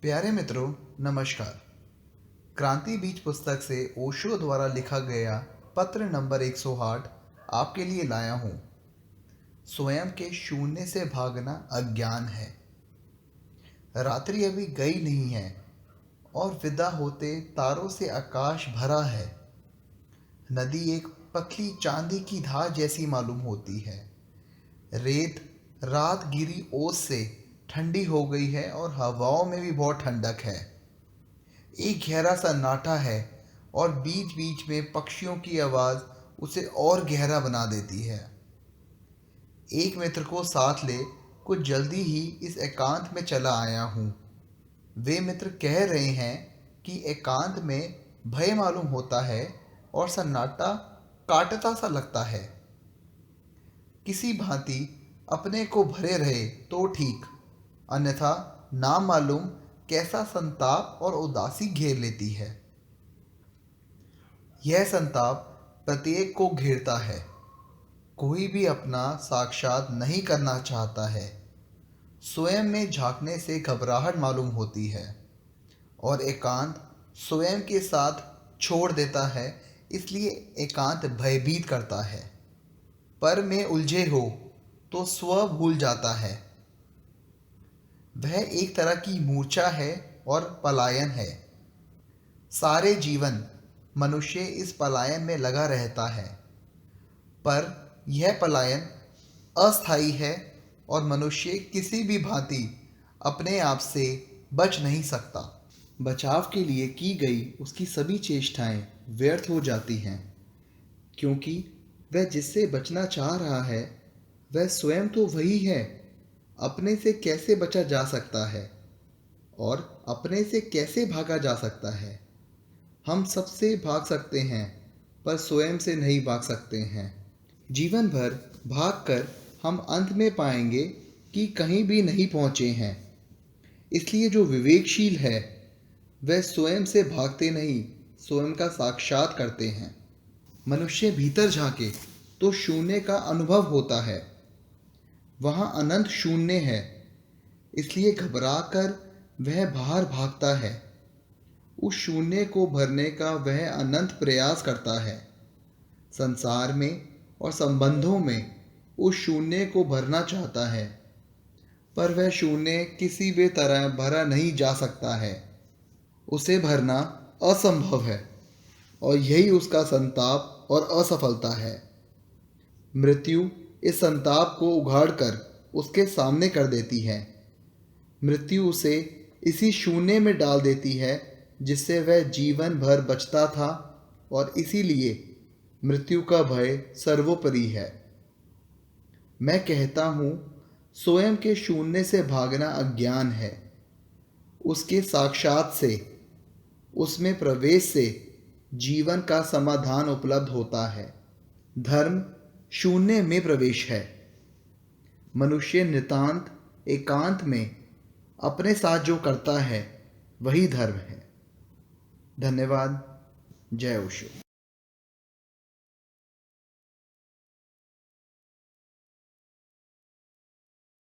प्यारे मित्रों, नमस्कार। क्रांति बीज पुस्तक से ओशो द्वारा लिखा गया पत्र नंबर 108 आपके लिए लाया हूँ। स्वयं के शून्य से भागना अज्ञान है। रात्रि अभी गई नहीं है और विदा होते तारों से आकाश भरा है। नदी एक पतली चांदी की धार जैसी मालूम होती है। रेत रात गिरी ओस से ठंडी हो गई है और हवाओं में भी बहुत ठंडक है। एक गहरा सन्नाटा है और बीच बीच में पक्षियों की आवाज़ उसे और गहरा बना देती है। एक मित्र को साथ ले कुछ जल्दी ही इस एकांत में चला आया हूँ। वे मित्र कह रहे हैं कि एकांत में भय मालूम होता है और सन्नाटा काटता सा लगता है। किसी भांति अपने को भरे रहे तो ठीक, अन्यथा नाम मालूम कैसा संताप और उदासी घेर लेती है। यह संताप प्रत्येक को घेरता है। कोई भी अपना साक्षात नहीं करना चाहता है। स्वयं में झांकने से घबराहट मालूम होती है और एकांत स्वयं के साथ छोड़ देता है, इसलिए एकांत भयभीत करता है। पर में उलझे हो तो स्व भूल जाता है। वह एक तरह की मूर्छा है और पलायन है। सारे जीवन मनुष्य इस पलायन में लगा रहता है, पर यह पलायन अस्थायी है और मनुष्य किसी भी भांति अपने आप से बच नहीं सकता। बचाव के लिए की गई उसकी सभी चेष्टाएं व्यर्थ हो जाती हैं, क्योंकि वह जिससे बचना चाह रहा है वह स्वयं तो वही है। अपने से कैसे बचा जा सकता है और अपने से कैसे भागा जा सकता है? हम सबसे भाग सकते हैं, पर स्वयं से नहीं भाग सकते हैं। जीवन भर भागकर हम अंत में पाएंगे कि कहीं भी नहीं पहुंचे हैं। इसलिए जो विवेकशील है वह स्वयं से भागते नहीं, स्वयं का साक्षात करते हैं। मनुष्य भीतर झांके तो शून्य का अनुभव होता है। वहाँ अनंत शून्य है, इसलिए घबराकर वह बाहर भागता है। उस शून्य को भरने का वह अनंत प्रयास करता है। संसार में और संबंधों में उस शून्य को भरना चाहता है, पर वह शून्य किसी भी तरह भरा नहीं जा सकता है। उसे भरना असंभव है और यही उसका संताप और असफलता है। मृत्यु इस संताप को उघाड़कर उसके सामने कर देती है। मृत्यु उसे इसी शून्य में डाल देती है जिससे वह जीवन भर बचता था, और इसीलिए मृत्यु का भय सर्वोपरि है। मैं कहता हूँ, स्वयं के शून्य से भागना अज्ञान है। उसके साक्षात से, उसमें प्रवेश से जीवन का समाधान उपलब्ध होता है। धर्म शून्य में प्रवेश है। मनुष्य नितांत एकांत में अपने साथ जो करता है वही धर्म है। धन्यवाद। जय ओशो।